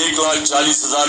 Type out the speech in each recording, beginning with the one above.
1,40,000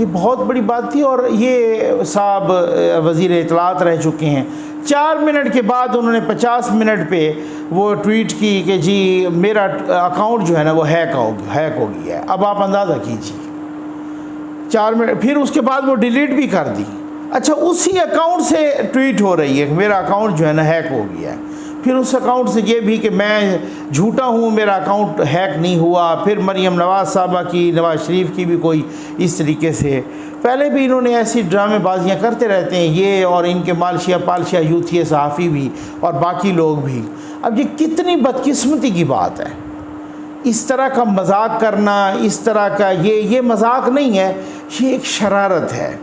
یہ بہت بڑی بات تھی. اور یہ صاحب وزیر اطلاعات رہ چکے ہیں. 4 منٹ کے بعد انہوں نے 50 منٹ پہ وہ ٹویٹ کی کہ جی میرا اکاؤنٹ جو ہے نا وہ ہیک ہو گیا ہے. اب آپ اندازہ کیجیے 4 منٹ. پھر اس کے بعد وہ ڈیلیٹ بھی کر دی. اچھا اسی اکاؤنٹ سے ٹویٹ ہو رہی ہے کہ میرا اکاؤنٹ جو ہے نا ہیک ہو گیا ہے. پھر اس اکاؤنٹ سے یہ بھی کہ میں جھوٹا ہوں, میرا اکاؤنٹ ہیک نہیں ہوا. پھر مریم نواز صاحبہ کی, نواز شریف کی بھی کوئی اس طریقے سے. پہلے بھی انہوں نے ایسی ڈرامے بازیاں کرتے رہتے ہیں یہ, اور ان کے مالشیا پالشیا یوتھی صحافی بھی اور باقی لوگ بھی. اب یہ کتنی بدقسمتی کی بات ہے اس طرح کا مذاق کرنا. اس طرح کا یہ مذاق نہیں ہے, یہ ایک شرارت ہے,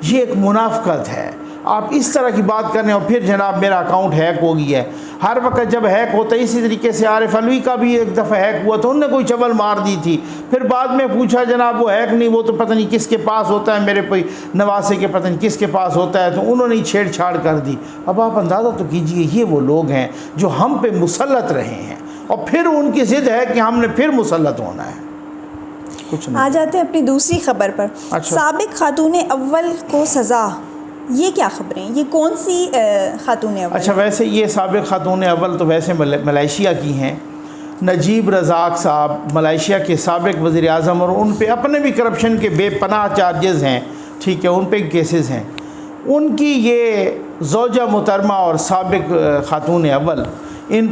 یہ ایک منافقت ہے. آپ اس طرح کی بات کر رہے ہیں اور پھر جناب میرا اکاؤنٹ ہیک ہو گیا ہے. ہر وقت جب ہیک ہوتا ہے اسی طریقے سے عارف علوی کا بھی ایک دفعہ ہیک ہوا تو انہوں نے کوئی چبل مار دی تھی. پھر بعد میں پوچھا جناب وہ ہیک نہیں, وہ تو پتہ نہیں کس کے پاس ہوتا ہے, میرے کوئی نواسے کے پتہ نہیں کس کے پاس ہوتا ہے, تو انہوں نے چھیڑ چھاڑ کر دی. اب آپ اندازہ تو کیجئے یہ وہ لوگ ہیں جو ہم پہ مسلط رہے ہیں اور پھر ان کی ضد ہے کہ ہم نے پھر مسلط ہونا ہے. آ جاتے ہیں اپنی دوسری خبر پر. سابق خاتون اول کو سزا, یہ کیا خبریں, یہ کون سی خاتون اول؟ اچھا ویسے یہ سابق خاتون اول تو ویسے ملائیشیا کی ہیں. نجیب رزاق صاحب ملائیشیا کے سابق وزیر اعظم, اور ان پہ اپنے بھی کرپشن کے بے پناہ چارجز ہیں, ٹھیک ہے, ان پہ کیسز ہیں. ان کی یہ زوجہ محترمہ اور سابق خاتون اول ان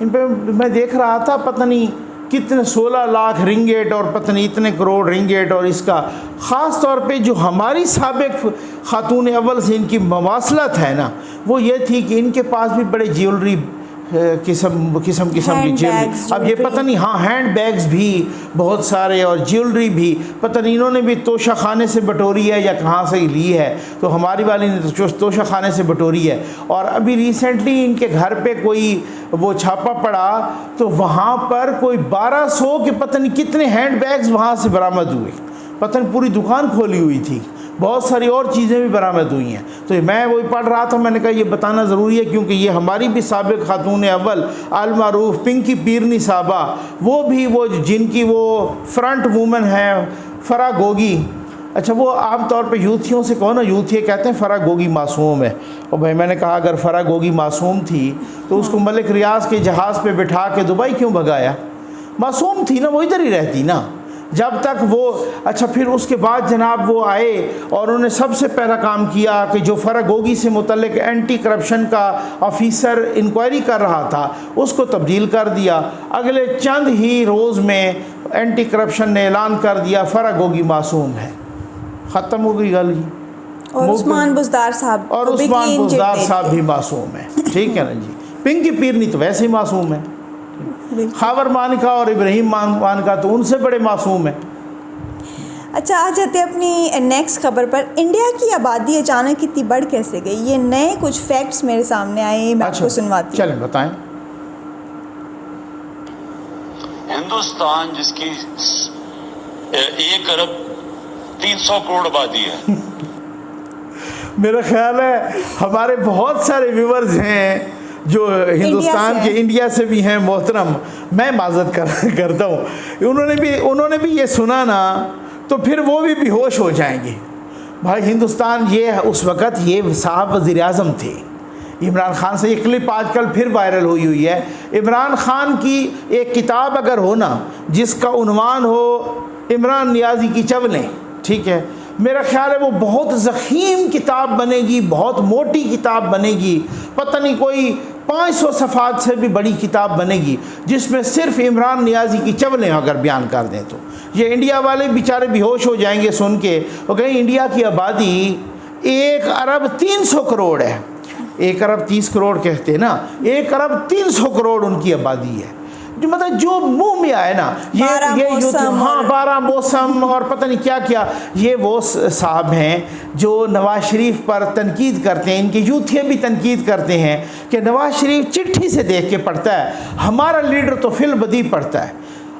پہ میں دیکھ رہا تھا پتہ نہیں کتنے 16 لاکھ رنگیٹ اور پتہ نہیں اتنے کروڑ رنگیٹ. اور اس کا خاص طور پہ جو ہماری سابق خاتون اول سے ان کی مواصلت ہے نا, وہ یہ تھی کہ ان کے پاس بھی بڑے جیولری قسم کی جیولری. اب یہ پتہ نہیں, ہاں ہینڈ بیگز بھی بہت سارے اور جیولری بھی پتہ نہیں انہوں نے بھی توشہ خانے سے بٹوری ہے یا کہاں سے لی ہے. تو ہماری والی نے توشہ خانے سے بٹوری ہے. اور ابھی ریسنٹلی ان کے گھر پہ کوئی وہ چھاپا پڑا تو وہاں پر کوئی 1200 کے پتہ نہیں کتنے ہینڈ بیگز وہاں سے برآمد ہوئے. پتہ نہیں پوری دکان کھولی ہوئی تھی, بہت ساری اور چیزیں بھی برآمد ہوئی ہیں. تو میں وہی پڑھ رہا تھا, میں نے کہا یہ بتانا ضروری ہے کیونکہ یہ ہماری بھی سابق خاتون اول المعروف پنکی پیرنی صاحبہ, وہ بھی وہ جن کی وہ فرنٹ وومن ہے فرا گوگی. اچھا وہ عام طور پہ یوتھیوں سے کہو نا, یوتھی کہتے ہیں فرا گوگی معصوم ہے. اور بھائی میں نے کہا اگر فرا گوگی معصوم تھی تو اس کو ملک ریاض کے جہاز پہ بٹھا کے دبئی کیوں بھگایا؟ معصوم تھی نا, وہ ادھر ہی رہتی نا جب تک وہ. اچھا پھر اس کے بعد جناب وہ آئے اور انہوں نے سب سے پہلا کام کیا کہ جو فرا گوگی سے متعلق اینٹی کرپشن کا آفیسر انکوائری کر رہا تھا اس کو تبدیل کر دیا. اگلے چند ہی روز میں اینٹی کرپشن نے اعلان کر دیا فرا گوگی معصوم ہے, ختم ہو گئی گل. اور عثمان بزدار صاحب بھی معصوم ہے, ٹھیک ہے نا جی. پنکی پیرنی تو ویسے ہی معصوم ہے. خاور مانکا اور ابراہیم مانکا تو ان سے بڑے معصوم ہیں. اچھا آ جاتے ہیں اپنی نیکسٹ خبر پر. انڈیا کی آبادی اچانک اتنی بڑھ کیسے گئی؟ یہ نئے کچھ فیکٹس میرے سامنے آئے, میں آپ کو سنواتی ہوں. چلیں بتائیں. ہندوستان جس کی 1 ارب 300 کروڑ آبادی ہے. میرا خیال ہے ہمارے بہت سارے ویورز ہیں جو ہندوستان کے انڈیا سے بھی ہیں محترم. میں معذرت کرتا ہوں, انہوں نے بھی یہ سنا نا تو پھر وہ بھی بے ہوش ہو جائیں گے. بھائی ہندوستان یہ اس وقت یہ صاحب وزیر اعظم تھے عمران خان سے. یہ کلپ آج کل پھر وائرل ہوئی ہے. عمران خان کی ایک کتاب اگر ہو نا جس کا عنوان ہو عمران نیازی کی چولیں, ٹھیک ہے, میرا خیال ہے وہ بہت ضخیم کتاب بنے گی, بہت موٹی کتاب بنے گی, پتہ نہیں کوئی 500 صفحات سے بھی بڑی کتاب بنے گی جس میں صرف عمران نیازی کی چولیں اگر بیان کر دیں تو یہ انڈیا والے بیچارے بے ہوش ہو جائیں گے سن کے. وہ کہیں انڈیا کی آبادی 1 ارب 300 کروڑ ہے. 1 ارب 30 کروڑ کہتے ہیں نا, 1 ارب 300 کروڑ ان کی آبادی ہے. مطلب جو منہ میں آئے نا یہ 12 موسم اور پتہ نہیں کیا کیا. یہ وہ صاحب ہیں جو نواز شریف پر تنقید کرتے ہیں, ان کے یوتھیے بھی تنقید کرتے ہیں کہ نواز شریف چٹھی سے دیکھ کے پڑھتا ہے, ہمارا لیڈر تو فل بدی پڑھتا ہے.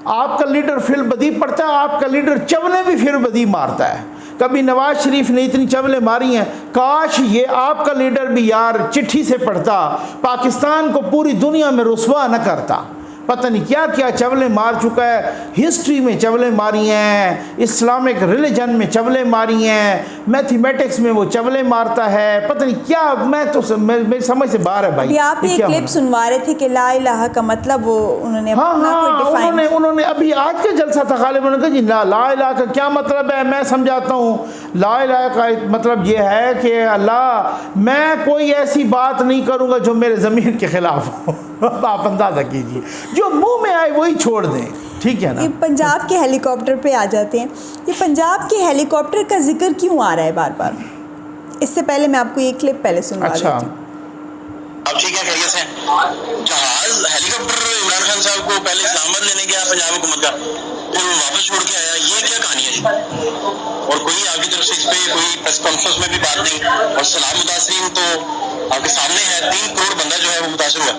آپ کا لیڈر فل بدی پڑھتا ہے, آپ کا لیڈر چولیں بھی فل بدی مارتا ہے. کبھی نواز شریف نے اتنی چولیں ماری ہیں, کاش یہ آپ کا لیڈر بھی یار چٹھی سے پڑھتا, پاکستان کو پوری دنیا میں رسوا نہ کرتا. پتہ نہیں کیا کیا چولیں مار چکا ہے، ہسٹری میں چولیں ماری ہیں، اسلامک ریلیجن میں چولیں ماری ہیں، میتھمیٹکس میں وہ چولیں مارتا ہے، پتہ نہیں کیا، میں تو میری سمجھ سے باہر ہے بھائی۔ ابھی آپ یہ کلپ سنوا رہے تھے کہ لا الہ کا مطلب وہ انہوں نے انہوں نے ابھی آج کا جلسہ تھا غالب، انہوں نے کہا جی لا الہ کا کیا مطلب ہے، میں سمجھاتا ہوں۔ لا الہ کا مطلب یہ ہے کہ اللہ میں کوئی ایسی بات نہیں کروں گا جو میرے ضمیر کے خلاف ہو۔ آپ اندازہ کیجئے، جو منہ میں آئے وہی چھوڑ دیں، ٹھیک ہے نا۔ یہ پنجاب کے ہیلی کاپٹر پہ آ جاتے ہیں، یہ پنجاب کے ہیلی کاپٹر کا ذکر کیوں آ رہا ہے بار بار؟ اس سے پہلے میں آپ کو یہ کلپ پہلے سنوا دیتی ہوں۔ اب ٹھیک ہے، خیریت سے جہاز ہیلی کاپٹر عمران خان صاحب کو پہلے اسلام آباد لینے گیا پنجاب حکومت کا، پھر واپس چھوڑ کے آیا، یہ کیا کہانی ہے جی؟ اور کوئی آپ کی طرف سے اس پہ کوئی پریس کانفرنس میں بھی بات نہیں، اور سلام متاثرین تو آپ کے سامنے ہے، 3 کروڑ بندہ جو ہے وہ متاثر ہوا۔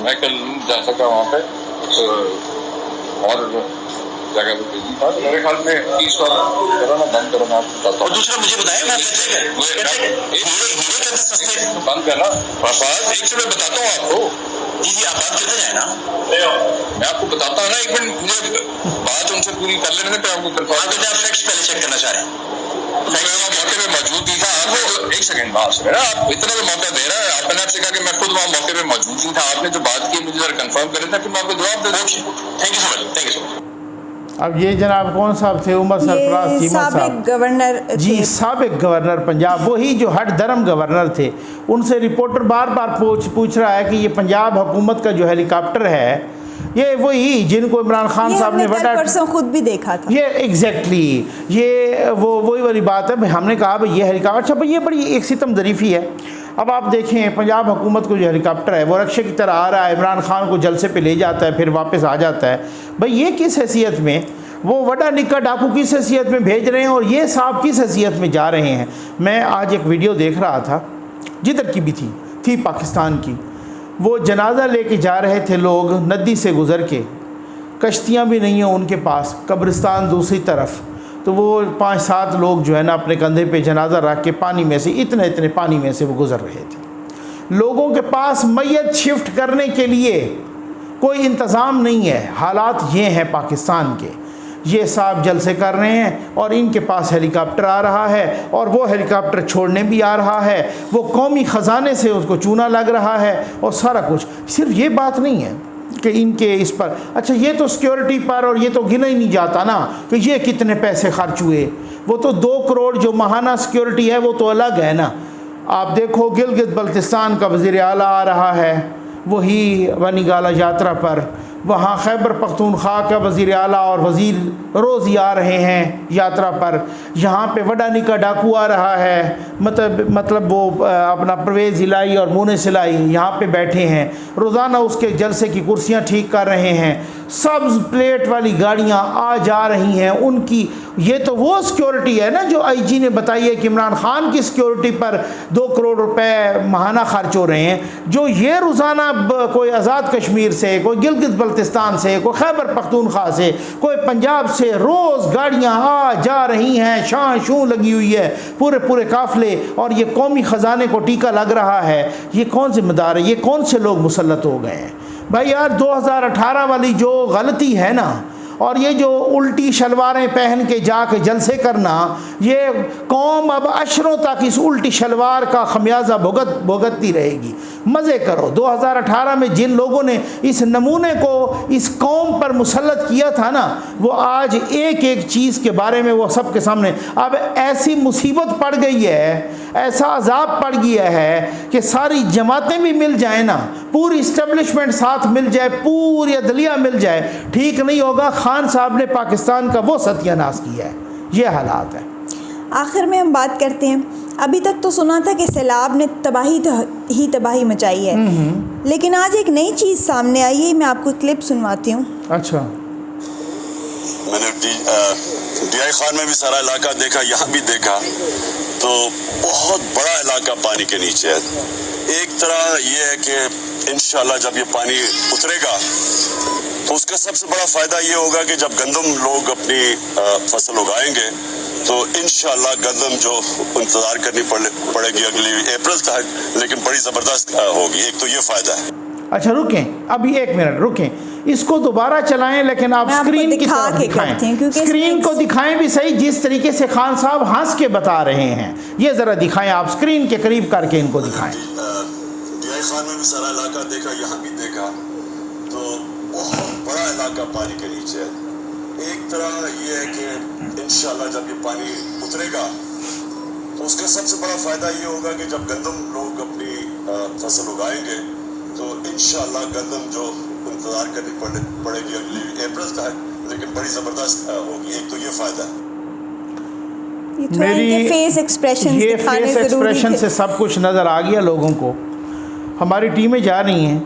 میں کل جا سکا وہاں پہ اور جگہ پہ بھیجی تھا، میرے خیال میں 30 بار کرو نا بند کرو، میں آپ کو بتاتا ہوں۔ اور دوسرا مجھے بتائیں میں ہیرے کہتے سستے بند کرنا بات ایک سے میں بتاتا ہوں آپ کو۔ جی آپ بات کرتے جائیں نا، میں آپ کو بتاتا ہوں نا، ایک منٹ مجھے بات ان سے پوری کر لینے پہ آپ کو کنفرم آپ فیکٹس پہلے چیک کرنا چاہ رہے ہیں۔ میں وہاں موقع پہ موجود نہیں تھا، آپ ایک سیکنڈ بات سن رہا، آپ اتنا بھی موقع دے رہا ہے، آپ نے آپ سے کہا کہ میں خود وہاں موقع پہ موجود نہیں تھا، آپ نے جو بات کی مجھے ذرا کنفرم کرے تھا کہ میں آپ کو جواب دے دوں۔ Thank you so much, thank you so much. اب یہ جناب کون صاحب تھے؟ عمر سرفراز چیمہ صاحب، سابق گورنر جی سابق گورنر پنجاب، وہی جو ہٹ دھرم گورنر تھے۔ ان سے رپورٹر بار بار پوچھ رہا ہے کہ یہ پنجاب حکومت کا جو ہیلی کاپٹر ہے یہ وہی جن کو عمران خان صاحب نے بڑا پرسوں خود بھی دیکھا تھا، یہ ایگزیکٹلی یہ وہی والی بات ہے۔ ہم نے کہا بھائی یہ ہیلی کاپٹر، اچھا یہ بڑی ایک ستم ظریفی ہے۔ اب آپ دیکھیں پنجاب حکومت کو جو ہیلی کاپٹر ہے وہ رکشے کی طرح آ رہا ہے، عمران خان کو جلسے پہ لے جاتا ہے، پھر واپس آ جاتا ہے۔ بھائی یہ کس حیثیت میں، وہ وڈا نکا ڈاکو کس حیثیت میں بھیج رہے ہیں اور یہ صاحب کس حیثیت میں جا رہے ہیں؟ میں آج ایک ویڈیو دیکھ رہا تھا، جدھر کی بھی تھی پاکستان کی، وہ جنازہ لے کے جا رہے تھے لوگ ندی سے گزر کے، کشتیاں بھی نہیں ہیں ان کے پاس، قبرستان دوسری طرف، تو وہ 5-7 لوگ جو ہے نا اپنے کندھے پہ جنازہ رکھ کے پانی میں سے اتنے پانی میں سے وہ گزر رہے تھے۔ لوگوں کے پاس میت شفٹ کرنے کے لیے کوئی انتظام نہیں ہے۔ حالات یہ ہیں پاکستان کے، یہ صاحب جلسے کر رہے ہیں اور ان کے پاس ہیلی کاپٹر آ رہا ہے اور وہ ہیلی کاپٹر چھوڑنے بھی آ رہا ہے، وہ قومی خزانے سے اس کو چونا لگ رہا ہے اور سارا کچھ۔ صرف یہ بات نہیں ہے کہ ان کے اس پر، اچھا یہ تو سیکیورٹی پر، اور یہ تو گنا ہی نہیں جاتا نا کہ یہ کتنے پیسے خرچ ہوئے، وہ تو 2 کروڑ جو ماہانہ سیکیورٹی ہے وہ تو الگ ہے نا۔ آپ دیکھو گلگت بلتستان کا وزیر اعلیٰ آ رہا ہے وہی ونیگالا یاترا پر، وہاں خیبر پختونخوا کا وزیر اعلیٰ اور وزیر روزی آ رہے ہیں یاترا پر، یہاں پہ وڈا نکا ڈاکو آ رہا ہے، مطلب وہ اپنا پرویز الہی اور مونس الہی یہاں پہ بیٹھے ہیں، روزانہ اس کے جلسے کی کرسیاں ٹھیک کر رہے ہیں، سبز پلیٹ والی گاڑیاں آ جا رہی ہیں ان کی۔ یہ تو وہ سیکیورٹی ہے نا جو آئی جی نے بتائی ہے کہ عمران خان کی سیکیورٹی پر 2 کروڑ روپے ماہانہ خرچ ہو رہے ہیں، جو یہ روزانہ کوئی آزاد کشمیر سے، کوئی گلگت بلتستان سے، کوئی خیبر پختونخوا سے، کوئی پنجاب سے روز گاڑیاں آ جا رہی ہیں، شاں شوں لگی ہوئی ہے، پورے قافلے، اور یہ قومی خزانے کو ٹیکا لگ رہا ہے۔ یہ کون ذمہ دار ہے؟ یہ کون سے لوگ مسلط ہو گئے ہیں؟ بھائی یار 2018 والی جو غلطی ہے نا، اور یہ جو الٹی شلواریں پہن کے جا کے جلسے کرنا، یہ قوم اب عشروں تک اس الٹی شلوار کا خمیازہ بھگتتی رہے گی۔ مزے کرو، 2018 میں جن لوگوں نے اس نمونے کو اس قوم پر مسلط کیا تھا نا، وہ آج ایک چیز کے بارے میں وہ سب کے سامنے، اب ایسی مصیبت پڑ گئی ہے، ایسا عذاب پڑ گیا ہے کہ ساری جماعتیں بھی مل جائیں نا، پوری اسٹیبلشمنٹ ساتھ مل جائے، پوری عدلیہ مل جائے، ٹھیک نہیں ہوگا۔ خان صاحب نے پاکستان کا وہ ستیہ ناش کیا ہے، یہ حالات ہے۔ آخر میں ہم بات کرتے ہیں، ابھی تک تو سنا تھا کہ سیلاب نے تباہی مچائی ہے، لیکن آج ایک نئی چیز سامنے آئی ہے، میں آپ کو کلپ سنواتی ہوں۔ اچھا، میں نے ڈی آئی خان میں بھی سارا علاقہ دیکھا، یہاں بھی دیکھا، تو بہت بڑا علاقہ پانی کے نیچے ہے۔ ایک طرح یہ ہے کہ انشاءاللہ جب یہ پانی اترے گا تو اس کا سب سے بڑا فائدہ یہ ہوگا کہ جب گندم لوگ اپنی فصل اگائیں گے تو انشاءاللہ گندم جو انتظار کرنی پڑے گی اگلی اپریل تک، لیکن بڑی زبردست ہوگی۔ ایک تو یہ فائدہ ہے۔ اچھا رکیں، ابھی 1 منٹ رکیں۔ اس کو دوبارہ چلائیں لیکن آپ اسکرین کی طرف دکھائیں, اسکرین کو دکھائیں بھی صحیح جس طریقے سے خان صاحب ہنس کے بتا رہے ہیں, یہ ذرا دکھائیں آپ اسکرین کے قریب کر کے ان کو دکھائیں. ڈی خان میں بھی سارا علاقہ دیکھا, یہاں بھی دیکھا تو بہت بڑا علاقہ پانی کے نیچے ہے. ایک طرح یہ ہے کہ انشاءاللہ جب یہ پانی اترے گا تو اس کا سب سے بڑا فائدہ یہ ہوگا کہ جب گندم لوگ اپنی فصل اگائیں گے تو انشاءاللہ گندم جو انتظار کرنی پڑے گی اگلی اپریل کا ہے, لیکن بڑی زبردست ہوگی. ایک تو یہ فائدہ ہے. میری یہ فیس ایکسپریشن سے سب کچھ نظر آ گیا لوگوں کو. ہماری ٹیمیں جا رہی ہیں,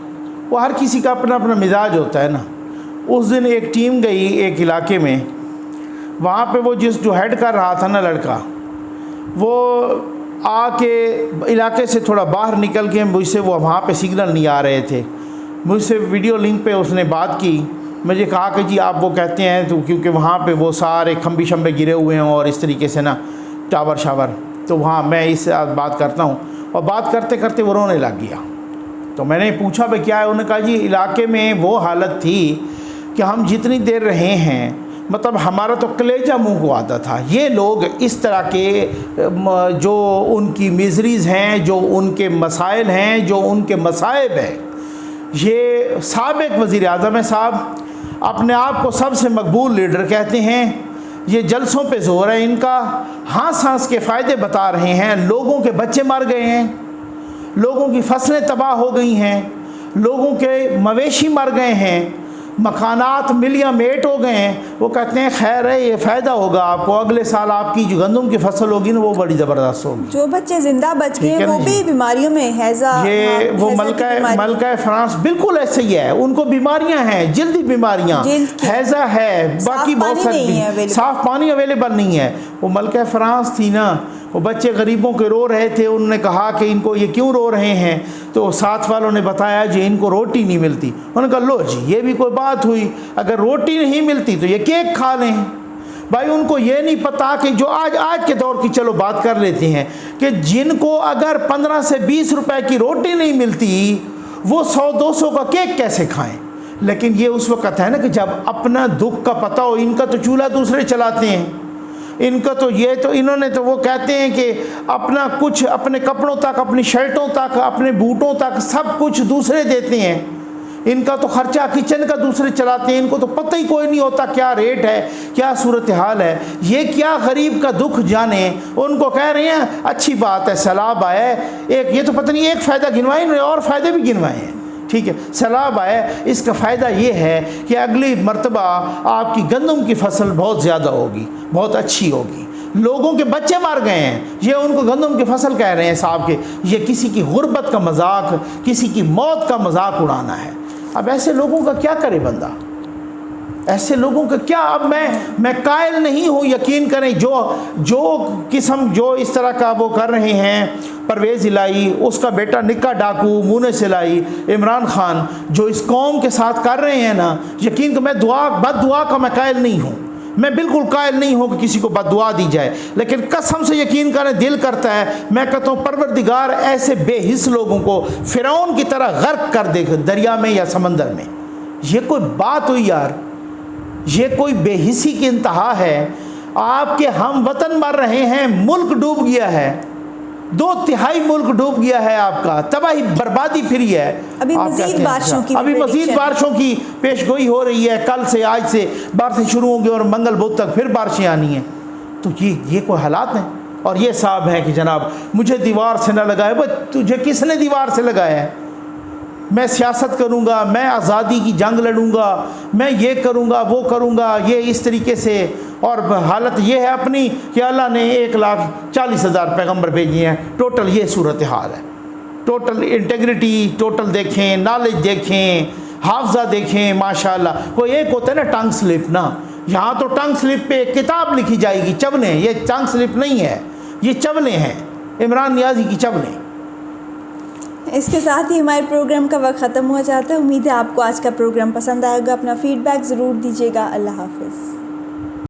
وہ ہر کسی کا اپنا اپنا مزاج ہوتا ہے نا. اس دن ایک ٹیم گئی ایک علاقے میں, وہاں پہ وہ جو ہیڈ کر رہا تھا نا لڑکا, وہ آ کے علاقے سے تھوڑا باہر نکل کے مجھ سے, وہ وہاں پہ سگنل نہیں آ رہے تھے, مجھ سے ویڈیو لنک پہ اس نے بات کی. مجھے کہا کہ جی آپ وہ کہتے ہیں تو کیونکہ وہاں پہ وہ سارے کھمبے شمبے گرے ہوئے ہیں اور اس طریقے سے نا ٹاور شاور, تو وہاں میں اس سے بات کرتا ہوں. اور بات کرتے کرتے وہ رونے لگ گیا. تو میں نے پوچھا بھائی کیا ہے, انہوں نے کہا جی علاقے میں وہ حالت تھی کہ ہم جتنی دیر رہے ہیں مطلب ہمارا تو کلیجہ منہ کو آتا تھا. یہ لوگ اس طرح کے جو ان کی میزریز ہیں, جو ان کے مسائل ہیں, جو ان کے مصائب ہیں, یہ سابق وزیر اعظم صاحب اپنے آپ کو سب سے مقبول لیڈر کہتے ہیں, یہ جلسوں پہ زور ہے ان کا, ہانس ہانس کے فائدے بتا رہے ہیں. لوگوں کے بچے مر گئے ہیں, لوگوں کی فصلیں تباہ ہو گئی ہیں, لوگوں کے مویشی مر گئے ہیں, مکانات ملیاں میٹ ہو گئے ہیں. وہ کہتے ہیں خیر ہے یہ فائدہ ہوگا آپ کو, اگلے سال آپ کی جو گندم کی فصل ہوگی نا وہ بڑی زبردست ہوگی. جو بچے زندہ بچ گئے وہ بھی بیماریوں میں ہیضہ, یہ وہ ملکہ فرانس بالکل ایسے ہی ہے, ان کو بیماریاں ہیں, جلدی بیماریاں, ہیضہ ہے, باقی بہت ساری, صاف پانی اویلیبل نہیں ہے. وہ ملکہ فرانس تھی نا, وہ بچے غریبوں کے رو رہے تھے, انہوں نے کہا کہ ان کو یہ کیوں رو رہے ہیں, تو ساتھ والوں نے بتایا جی ان کو روٹی نہیں ملتی. انہوں نے کہا لو جی یہ بھی کوئی بات ہوئی, اگر روٹی نہیں ملتی تو یہ کیک کھا لیں. بھائی ان کو یہ نہیں پتا کہ جو آج کے دور کی چلو بات کر لیتے ہیں کہ جن کو اگر 15 سے 20 روپے کی روٹی نہیں ملتی وہ 100-200 کا کیک کیسے کھائیں. لیکن یہ اس وقت ہے نا کہ جب اپنا دکھ کا پتہ ہو. ان کا تو چولہا دوسرے چلاتے ہیں, ان کا تو یہ تو انہوں نے تو وہ کہتے ہیں کہ اپنا کچھ اپنے کپڑوں تک, اپنی شرٹوں تک, اپنے بوٹوں تک سب کچھ دوسرے دیتے ہیں. ان کا تو خرچہ کچن کا دوسرے چلاتے ہیں. ان کو تو پتہ ہی کوئی نہیں ہوتا کیا ریٹ ہے, کیا صورتحال ہے. یہ کیا غریب کا دکھ جانے. ان کو کہہ رہے ہیں اچھی بات ہے سیلاب آئے, ایک یہ تو پتہ نہیں ایک فائدہ گنوائے انہوں نے, اور فائدے بھی گنوائے ہیں. ٹھیک ہے سیلاب آئے, اس کا فائدہ یہ ہے کہ اگلی مرتبہ آپ کی گندم کی فصل بہت زیادہ ہوگی, بہت اچھی ہوگی. لوگوں کے بچے مر گئے ہیں, یہ ان کو گندم کی فصل کہہ رہے ہیں صاحب کے. یہ کسی کی غربت کا مذاق, کسی کی موت کا مذاق اڑانا ہے. اب ایسے لوگوں کا کیا کرے بندہ, ایسے لوگوں کا کیا. اب میں قائل نہیں ہوں, یقین کریں جو قسم جو اس طرح کا وہ کر رہے ہیں, پرویز الہی اس کا بیٹا نکا ڈاکو, مونس الہی, عمران خان جو اس قوم کے ساتھ کر رہے ہیں نا, یقین کہ میں بد دعا کا میں قائل نہیں ہوں. میں بالکل قائل نہیں ہوں کہ کسی کو بد دعا دی جائے, لیکن قسم سے یقین کریں دل کرتا ہے, میں کہتا ہوں پروردگار ایسے بے حس لوگوں کو فرعون کی طرح غرق کر دے دریا میں یا سمندر میں. یہ کوئی بات ہوئی یار, یہ کوئی بے حسی کی انتہا ہے. آپ کے ہم وطن مر رہے ہیں, ملک ڈوب گیا ہے, 2/3 ملک ڈوب گیا ہے, آپ کا تباہی بربادی پھری ہے. ابھی مزید بارشوں کی پیش گوئی ہو رہی ہے, کل سے آج سے بارشیں شروع ہوں گی اور منگل بدھ تک پھر بارشیں آنی ہیں. تو یہ کوئی حالات ہیں. اور یہ صاحب ہیں کہ جناب مجھے دیوار سے نہ لگائے. بھائی تجھے کس نے دیوار سے لگایا ہے؟ میں سیاست کروں گا, میں آزادی کی جنگ لڑوں گا, میں یہ کروں گا وہ کروں گا, یہ اس طریقے سے. اور حالت یہ ہے اپنی کہ اللہ نے 1,40,000 پیغمبر بھیجے ہیں. ٹوٹل یہ صورتحال ہے. ٹوٹل انٹیگریٹی ٹوٹل دیکھیں, نالج دیکھیں, حافظہ دیکھیں, ماشاءاللہ. کوئی ایک ہوتا ہے نا ٹنگ سلپ نا, یہاں تو ٹنگ سلپ پہ ایک کتاب لکھی جائے گی, چولیں. یہ ٹنگ سلپ نہیں ہے, یہ چولیں ہیں, عمران نیازی کی چولیں. اس کے ساتھ ہی ہمارے پروگرام کا وقت ختم ہو جاتا ہے. امید ہے آپ کو آج کا پروگرام پسند آئے گا. اپنا فیڈ بیک ضرور دیجیے گا. اللہ حافظ.